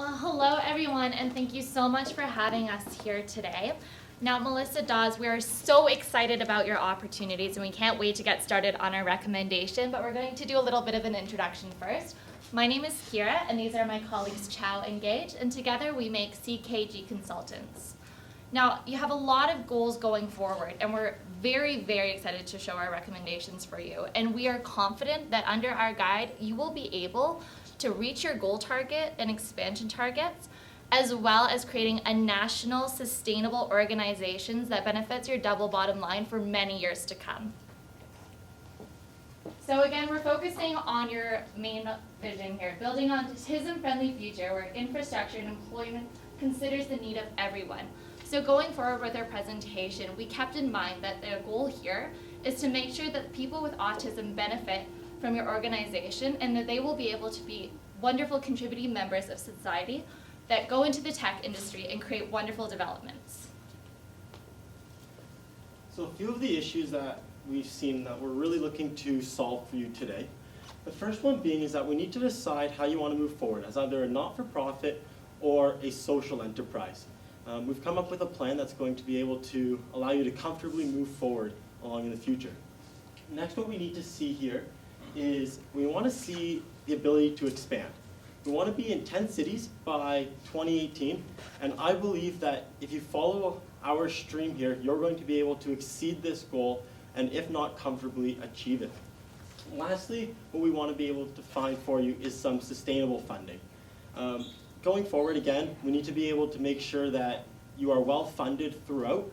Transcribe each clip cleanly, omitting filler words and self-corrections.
Well, hello everyone, and thank you so much for having us here today. Now, Melissa Dawes, we are so excited about your opportunities, and we can't wait to get started on our recommendation, but we're going to do a little bit of an introduction first. My name is Kira, and these are my colleagues Chow and Gage, and together we make CKG Consultants. Now, you have a lot of goals going forward, and we're very, very excited to show our recommendations for you. And we are confident that under our guide, you will be able to reach your goal target and expansion targets, as well as creating a national sustainable organizations that benefits your double bottom line for many years to come. So again, we're focusing on your main vision here, building on autism-friendly future where infrastructure and employment considers the need of everyone. So going forward with our presentation, we kept in mind that the goal here is to make sure that people with autism benefit from your organization and that they will be able to be wonderful contributing members of society that go into the tech industry and create wonderful developments. So a few of the issues that we've seen that we're really looking to solve for you today. The first one being is that we need to decide how you want to move forward as either a not-for-profit or a social enterprise. We've come up with a plan that's going to be able to allow you to comfortably move forward along in the future. Next, what we need to see here is we want to see the ability to expand. We want to be in 10 cities by 2018, and I believe that if you follow our stream here, you're going to be able to exceed this goal and if not comfortably achieve it. Lastly, what we want to be able to find for you is some sustainable funding. Going forward, again, we need to be able to make sure that you are well funded throughout.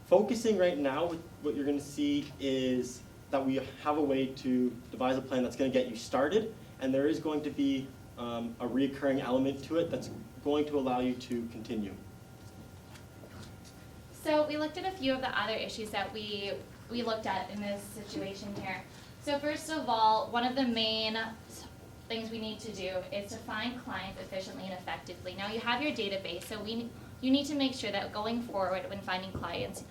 Focusing right now, what you're going to see is that we have a way to devise a plan that's going to get you started, and there is going to be a recurring element to it that's going to allow you to continue. So we looked at a few of the other issues that we looked at in this situation here. So first of all, one of the main things we need to do is to find clients efficiently and effectively. Now you have your database, so you need to make sure that going forward when finding clients,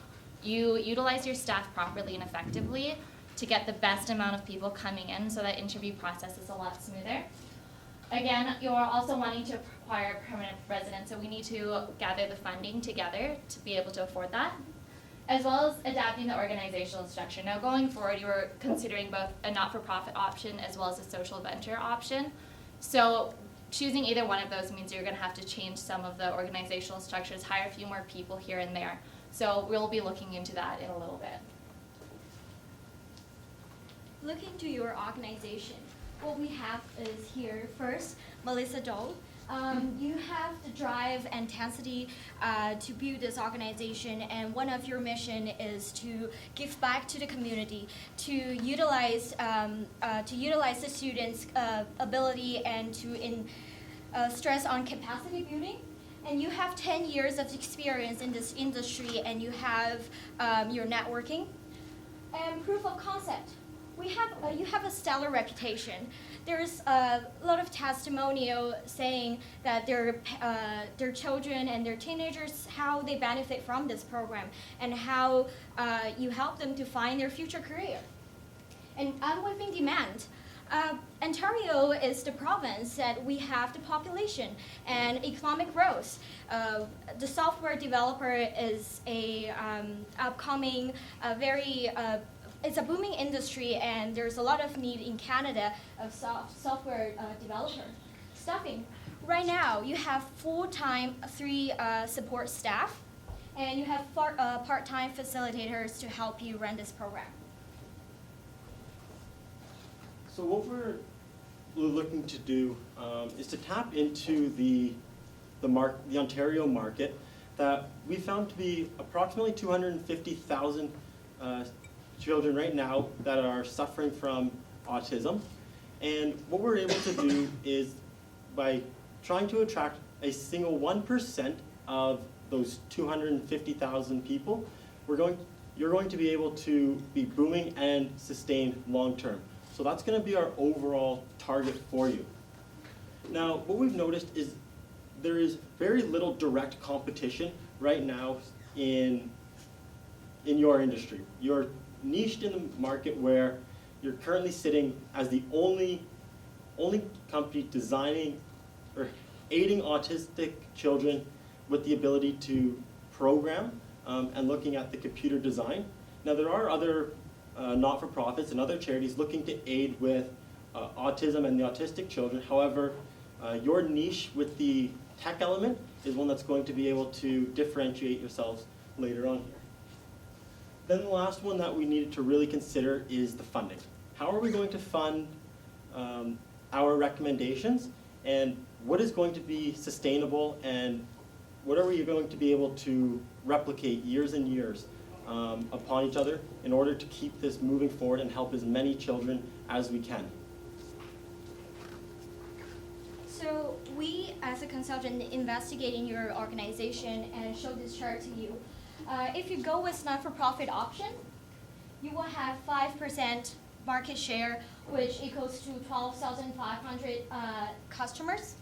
you utilize your staff properly and effectively to get the best amount of people coming in so that interview process is a lot smoother. Again, you're also wanting to acquire permanent residents, so we need to gather the funding together to be able to afford that, as well as adapting the organizational structure. Now going forward, you were considering both a not-for-profit option as well as a social venture option. So choosing either one of those means you're going to have to change some of the organizational structures, hire a few more people here and there. So we'll be looking into that in a little bit. Look into your organization. What we have is here first, Melissa Dole. You have the drive and intensity to build this organization, and one of your mission is to give back to the community, to utilize the students' ability and to stress on capacity building. And you have 10 years of experience in this industry, and you have your networking and proof of concept. You have a stellar reputation. There's a lot of testimonial saying that their children and their teenagers, how they benefit from this program and how you help them to find their future career. And unwavering demand. Ontario is the province that we have the population and economic growth. The software developer is a upcoming, it's a booming industry, and there's a lot of need in Canada of software developer. Staffing. Right now, you have full-time 3 support staff, and you have part-time facilitators to help you run this program. So what we're looking to do is to tap into the Ontario market that we found to be approximately 250,000 children right now that are suffering from autism. And what we're able to do is by trying to attract a single 1% of those 250,000 people, you're going to be able to be booming and sustain long term. So that's going to be our overall target for you. Now, what we've noticed is there is very little direct competition right now in your industry. You're niched in the market where you're currently sitting as the only company designing or aiding autistic children with the ability to program and looking at the computer design. Now there are other not-for-profits and other charities looking to aid with autism and the autistic children. However, your niche with the tech element is one that's going to be able to differentiate yourselves later on here. Then the last one that we needed to really consider is the funding. How are we going to fund our recommendations, and what is going to be sustainable, and what are we going to be able to replicate years and years upon each other in order to keep this moving forward and help as many children as we can? So we, as a consultant, investigating your organization and show this chart to you. If you go with not-for-profit option, you will have 5% market share, which equals to 12,500 customers.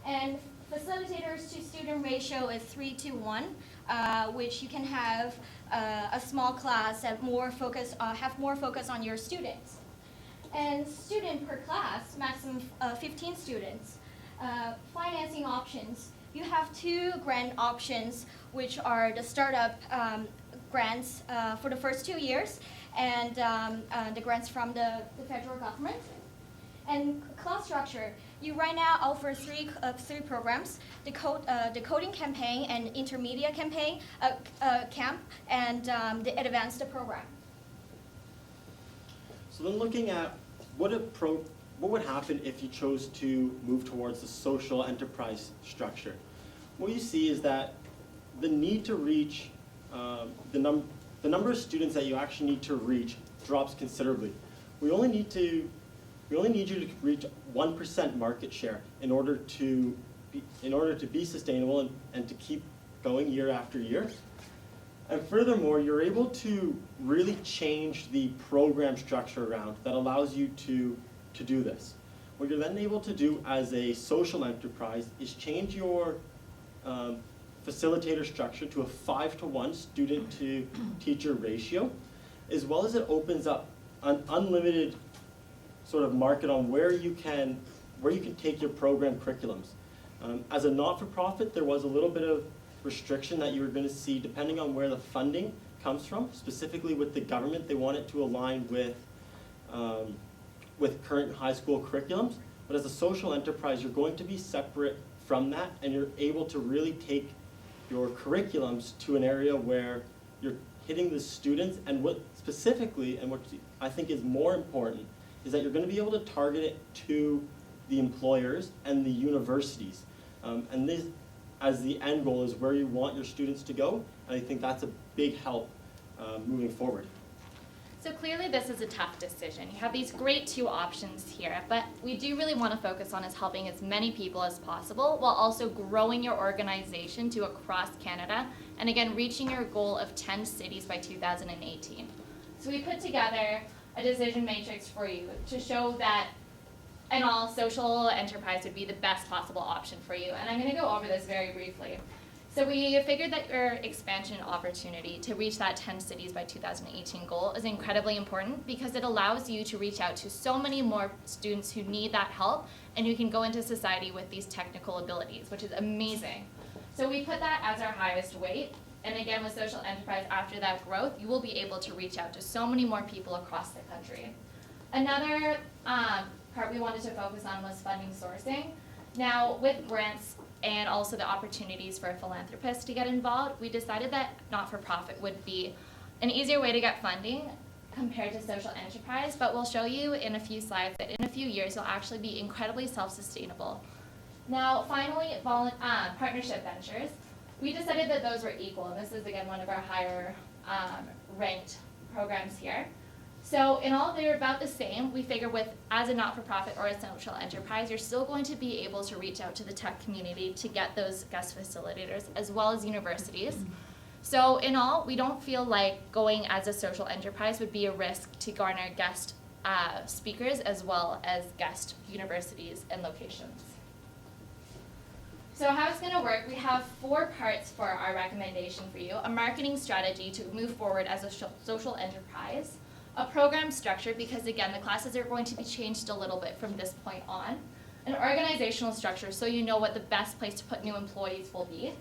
And facilitators to student ratio is 3:1, which you can have a small class that have more focus on your students. And student per class, maximum 15 students. Financing options. You have 2 grant options, which are the startup grants for the first 2 years, and the grants from the federal government. And class structure. You right now offer three programs: the coding campaign, and intermediate campaign camp, and the advanced program. So then looking at what would happen if you chose to move towards the social enterprise structure. What you see is that the need to reach, the number of students that you actually need to reach drops considerably. We only need you to reach 1% market share in order to be sustainable and to keep going year after year. And furthermore, you're able to really change the program structure around that allows you to do this. What you're then able to do as a social enterprise is change your facilitator structure to a 5:1 student to teacher ratio, as well as it opens up an unlimited sort of market on where you can take your program curriculums. As a not-for-profit, there was a little bit of restriction that you were going to see depending on where the funding comes from. Specifically with the government, they want it to align with current high school curriculums. But as a social enterprise, you're going to be separate from that, and you're able to really take your curriculums to an area where you're hitting the students, and what specifically, and what I think is more important, is that you're going to be able to target it to the employers and the universities. And this, as the end goal, is where you want your students to go, and I think that's a big help moving forward. So clearly this is a tough decision. You have these great 2 options here, but we do really want to focus on is helping as many people as possible while also growing your organization to across Canada, and again, reaching your goal of 10 cities by 2018. So we put together a decision matrix for you to show that in all, social enterprise would be the best possible option for you. And I'm going to go over this very briefly. So we figured that your expansion opportunity to reach that 10 cities by 2018 goal is incredibly important because it allows you to reach out to so many more students who need that help and who can go into society with these technical abilities, which is amazing. So we put that as our highest weight. And again, with social enterprise, after that growth, you will be able to reach out to so many more people across the country. Another part we wanted to focus on was funding sourcing. Now, with grants and also the opportunities for philanthropists to get involved, we decided that not-for-profit would be an easier way to get funding compared to social enterprise, but we'll show you in a few slides that in a few years you'll actually be incredibly self-sustainable. Now, finally, partnership ventures. We decided that those were equal, and this is again one of our higher ranked programs here. So in all, they're about the same. We figure with, as a not-for-profit or a social enterprise, you're still going to be able to reach out to the tech community to get those guest facilitators, as well as universities. So in all, we don't feel like going as a social enterprise would be a risk to garner guest speakers as well as guest universities and locations. So how it's going to work, we have 4 parts for our recommendation for you. A marketing strategy to move forward as a social enterprise. A program structure, because again, the classes are going to be changed a little bit from this point on. an organizational structure so you know what the best place to put new employees will be,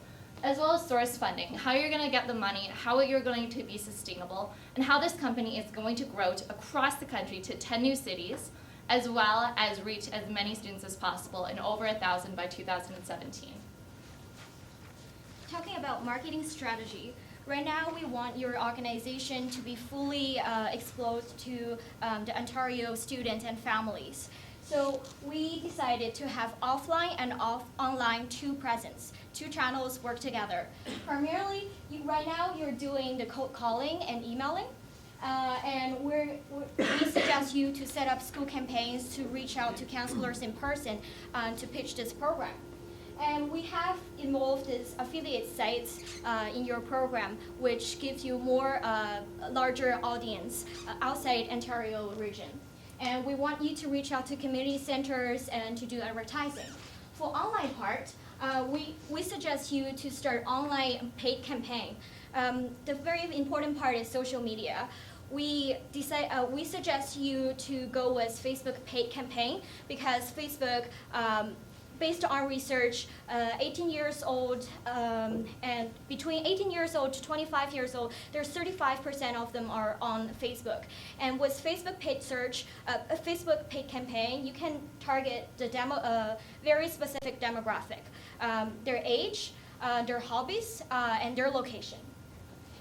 as well as source funding, how you're going to get the money, how you're going to be sustainable, and how this company is going to grow across the country to 10 new cities, as well as reach as many students as possible and over 1,000 by 2017. Talking about marketing strategy, right now we want your organization to be fully exposed to the Ontario students and families. So we decided to have offline and online two presence. Two channels work together. Primarily, right now you're doing the cold calling and emailing. And we suggest you to set up school campaigns to reach out to counselors in person to pitch this program. And we have involved this affiliate sites in your program, which gives you more larger audience outside Ontario region. And we want you to reach out to community centers and to do advertising. For online part, we suggest you to start online paid campaign. The very important part is social media. We suggest you to go with Facebook paid campaign because Facebook, based on research, 18 years old and between 18 years old to 25 years old, there's 35% of them are on Facebook. And with Facebook paid search, Facebook paid campaign, you can target the very specific demographic, their age, their hobbies, and their location.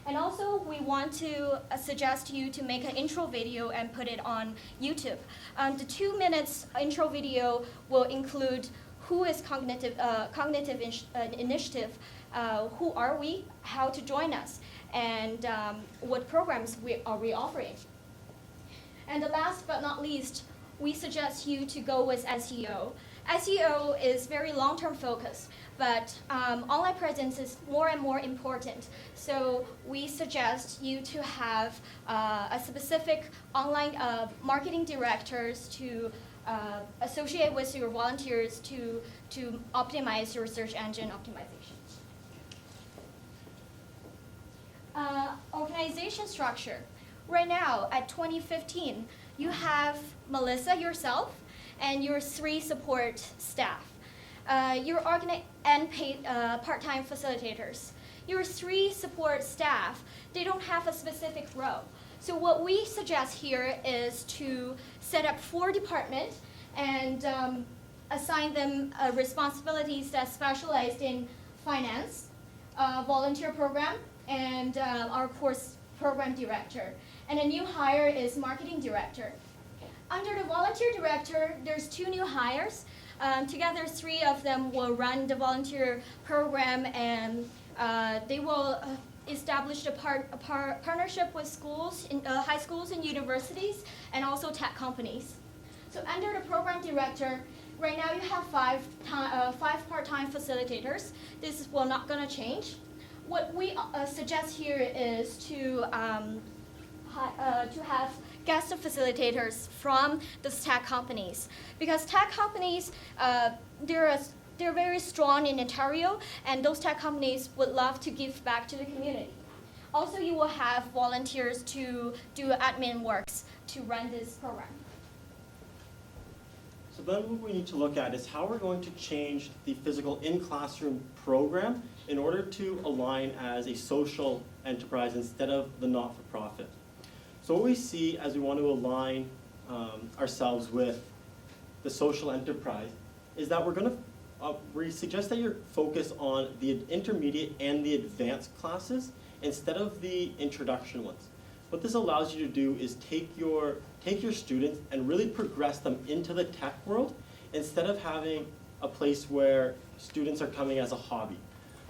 And also, we want to suggest you to make an intro video and put it on YouTube. The 2 minutes intro video will include who is Cognitive Initiative, who are we, how to join us, and what programs are we offering. And the last but not least, we suggest you to go with SEO. SEO is very long-term focused, but online presence is more and more important. So we suggest you to have a specific online marketing directors to associate with your volunteers to optimize your search engine optimization. Organization structure. Right now, at 2015, you have Melissa, yourself, and your 3 support staff. Your and paid part-time facilitators. Your 3 support staff, they don't have a specific role. So what we suggest here is to set up 4 departments and assign them responsibilities that specialized in finance, volunteer program, and our course program director. And a new hire is marketing director. Under the volunteer director, there's 2 new hires. Together, 3 of them will run the volunteer program, and they will establish a partnership with schools, high schools and universities, and also tech companies. So under the program director, right now you have 5 part-time facilitators. This will not going to change. What we suggest here is to have guest facilitators from the tech companies, because tech companies they're very strong in Ontario, and those tech companies would love to give back to the community. Also, you will have volunteers to do admin works to run this program. So then what we need to look at is how we're going to change the physical in-classroom program in order to align as a social enterprise instead of the not-for-profit. So what we see as we want to align ourselves with the social enterprise is that we suggest that you're focused on the intermediate and the advanced classes instead of the introduction ones. What this allows you to do is take your students and really progress them into the tech world instead of having a place where students are coming as a hobby.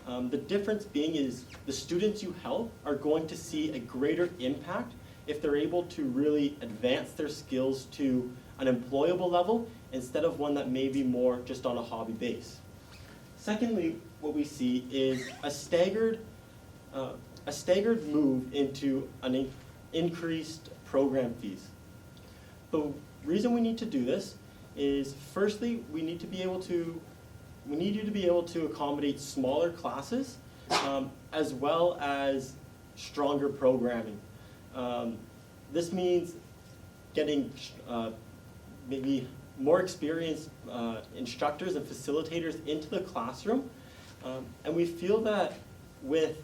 The difference being is the students you help are going to see a greater impact if they're able to really advance their skills to an employable level instead of one that may be more just on a hobby base. Secondly, what we see is a staggered move into an increased program fees. The reason we need to do this is, firstly, we need you to be able to accommodate smaller classes as well as stronger programming. This means getting maybe more experienced instructors and facilitators into the classroom. And we feel that with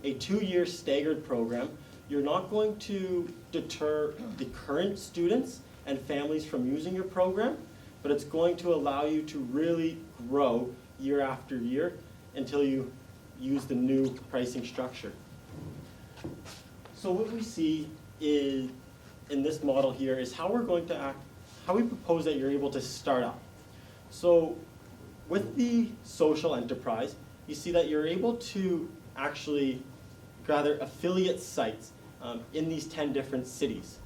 a 2-year staggered program, you're not going to deter the current students and families from using your program, but it's going to allow you to really grow year after year until you use the new pricing structure. So what we see is, in this model here, is how we're going to act, how we propose that you're able to start up. So with the social enterprise, you see that you're able to actually gather affiliate sites in these 10 different cities.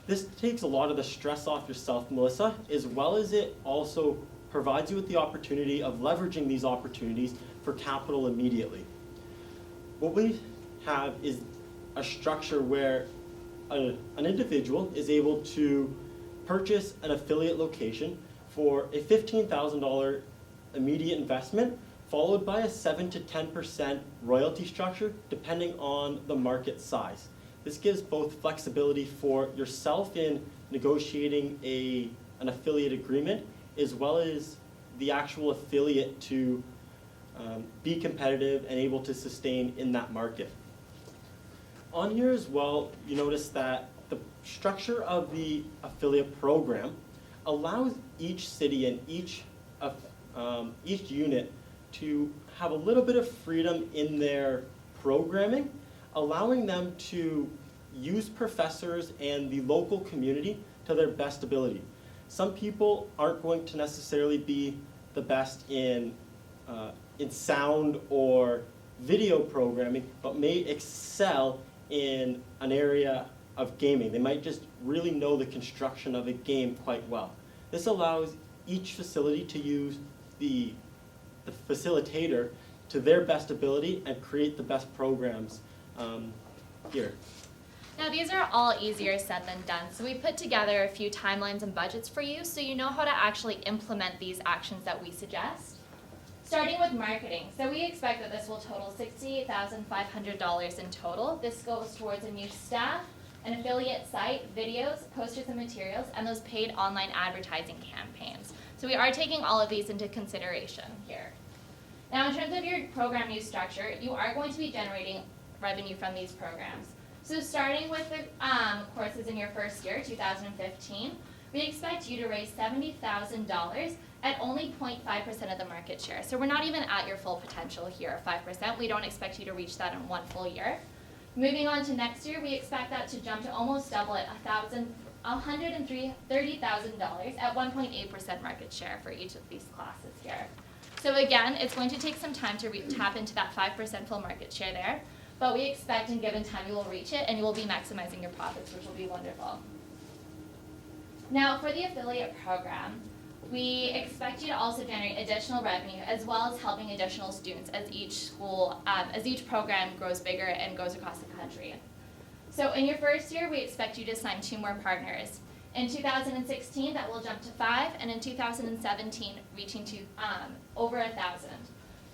This takes a lot of the stress off yourself, Melissa, as well as it also provides you with the opportunity of leveraging these opportunities for capital immediately. What we have is a structure where an individual is able to purchase an affiliate location for a $15,000 immediate investment, followed by a 7 to 10% royalty structure depending on the market size. This gives both flexibility for yourself in negotiating an affiliate agreement, as well as the actual affiliate to be competitive and able to sustain in that market. On here as well, you notice that the structure of the affiliate program allows each city and each unit to have a little bit of freedom in their programming, allowing them to use professors and the local community to their best ability. Some people aren't going to necessarily be the best in sound or video programming, but may excel in an area of gaming. They might just really know the construction of a game quite well. This allows each facility to use the facilitator to their best ability and create the best programs here. Now these are all easier said than done, so we put together a few timelines and budgets for you so you know how to actually implement these actions that we suggest. Starting with marketing, so we expect that this will total $68,500 in total. This goes towards a new staff, an affiliate site, videos, posters and materials, and those paid online advertising campaigns. So we are taking all of these into consideration here. Now in terms of your program use structure, you are going to be generating revenue from these programs. So starting with the courses in your first year, 2015, we expect you to raise $70,000 at only 0.5% of the market share. So we're not even at your full potential here of 5%. We don't expect you to reach that in one full year. Moving on to next year, we expect that to jump to almost double at $130,000 at 1.8% market share for each of these classes here. So again, it's going to take some time to tap into that 5% full market share there, but we expect in given time you will reach it and you will be maximizing your profits, which will be wonderful. Now for the affiliate program, we expect you to also generate additional revenue as well as helping additional students as each school, as each program grows bigger and goes across the country. So in your first year, we expect you to sign 2 more partners. In 2016, that will jump to 5, and in 2017, reaching to over 1,000.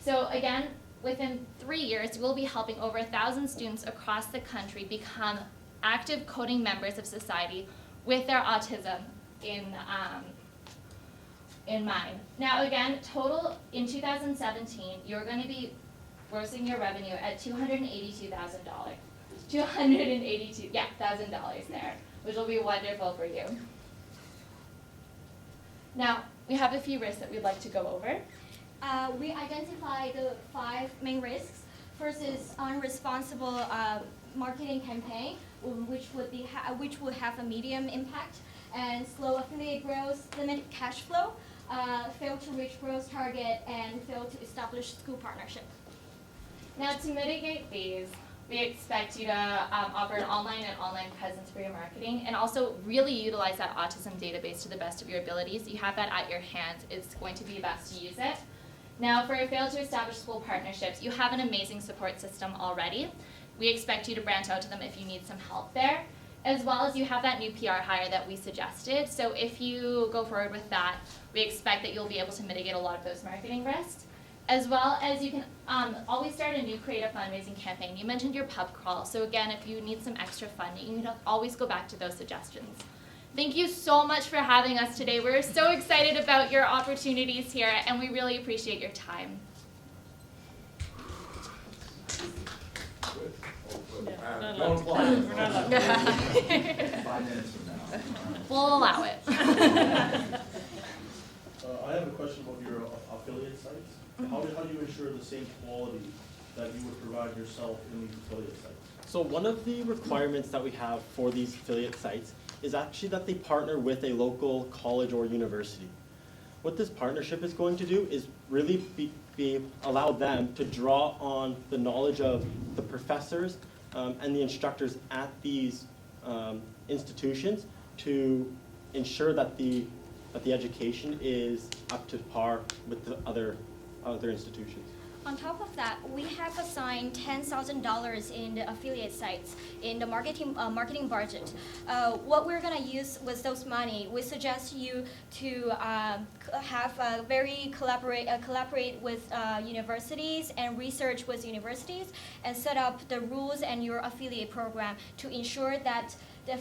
So again, within 3 years, we'll be helping over 1,000 students across the country become active coding members of society with their autism in mind. Now again, total in 2017, you're going to be grossing your revenue at $282,000. $282,000 there, which will be wonderful for you. Now, we have a few risks that we'd like to go over. We identify the 5 main risks. First is unresponsible marketing campaign, which would have a medium impact, and slow affiliate growth, limited cash flow, fail to reach growth target, and fail to establish school partnership. Now, to mitigate these, we expect you to offer an online presence for your marketing, and also really utilize that autism database to the best of your abilities. You have that at your hands. It's going to be best to use it. Now, for a fail to establish school partnerships, you have an amazing support system already. We expect you to branch out to them if you need some help there, as well as you have that new PR hire that we suggested. So if you go forward with that, we expect that you'll be able to mitigate a lot of those marketing risks, as well as you can always start a new creative fundraising campaign. You mentioned your pub crawl, so again, if you need some extra funding, you can always go back to those suggestions. Thank you so much for having us today. We're so excited about your opportunities here, and we really appreciate your time. Don't apply. We're not allowed. 5 minutes from now. We'll allow it. I have a question about your affiliate sites. How do you ensure the same quality that you would provide yourself in these affiliate sites? So one of the requirements that we have for these affiliate sites is actually that they partner with a local college or university. What this partnership is going to do is really allow them to draw on the knowledge of the professors and the instructors at these institutions to ensure that the education is up to par with the other institutions. On top of that, we have assigned $10,000 in the affiliate sites in the marketing budget. What we're gonna use with those money, we suggest you to have collaborate with universities and research with universities and set up the rules and your affiliate program to ensure that the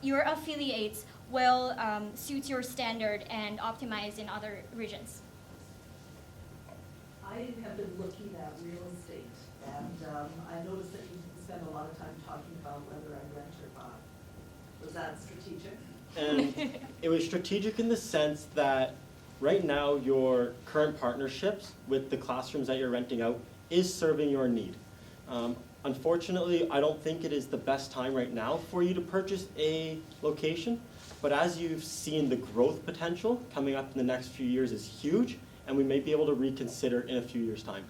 your affiliates will suit your standard and optimize in other regions. I have been looking at real estate, and I noticed that you spend a lot of time talking about whether I rent or buy. Was that strategic? And it was strategic in the sense that right now your current partnerships with the classrooms that you're renting out is serving your need. Unfortunately, I don't think it is the best time right now for you to purchase a location, but as you've seen, the growth potential coming up in the next few years is huge, and we may be able to reconsider in a few years' time.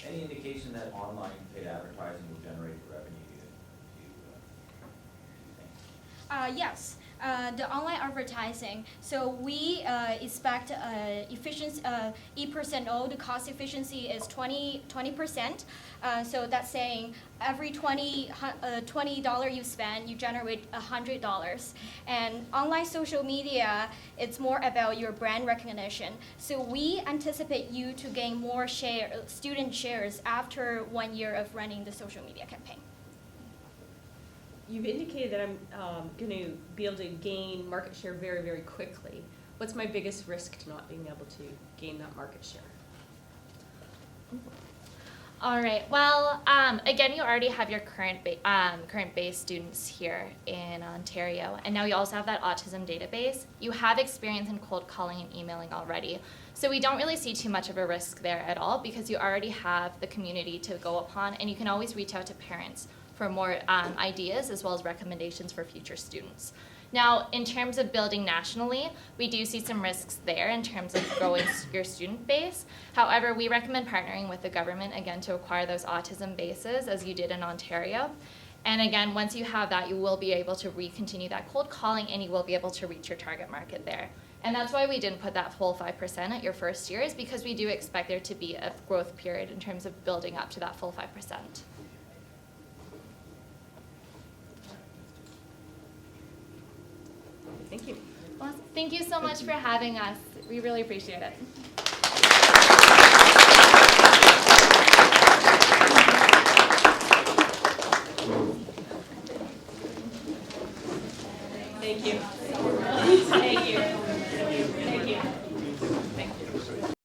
Any indication that online paid advertising will generate the revenue you think? Yes, the online advertising. So we expect efficiency, E%O, the cost efficiency is 20%. So that's saying every $20 you spend, you generate $100. And online social media, it's more about your brand recognition. So we anticipate you to gain more student shares after 1 year of running the social media campaign. You've indicated that I'm going to be able to gain market share very, very quickly. What's my biggest risk to not being able to gain that market share? All right. Well, again, you already have your current base students here in Ontario, and now you also have that autism database. You have experience in cold calling and emailing already, so we don't really see too much of a risk there at all because you already have the community to go upon, and you can always reach out to parents for more ideas as well as recommendations for future students. Now, in terms of building nationally, we do see some risks there in terms of growing your student base. However, we recommend partnering with the government, again, to acquire those autism bases, as you did in Ontario. And again, once you have that, you will be able to continue that cold calling, and you will be able to reach your target market there. And that's why we didn't put that full 5% at your first year, is because we do expect there to be a growth period in terms of building up to that full 5%. Thank you. Well, thank you so much for having us. We really appreciate it.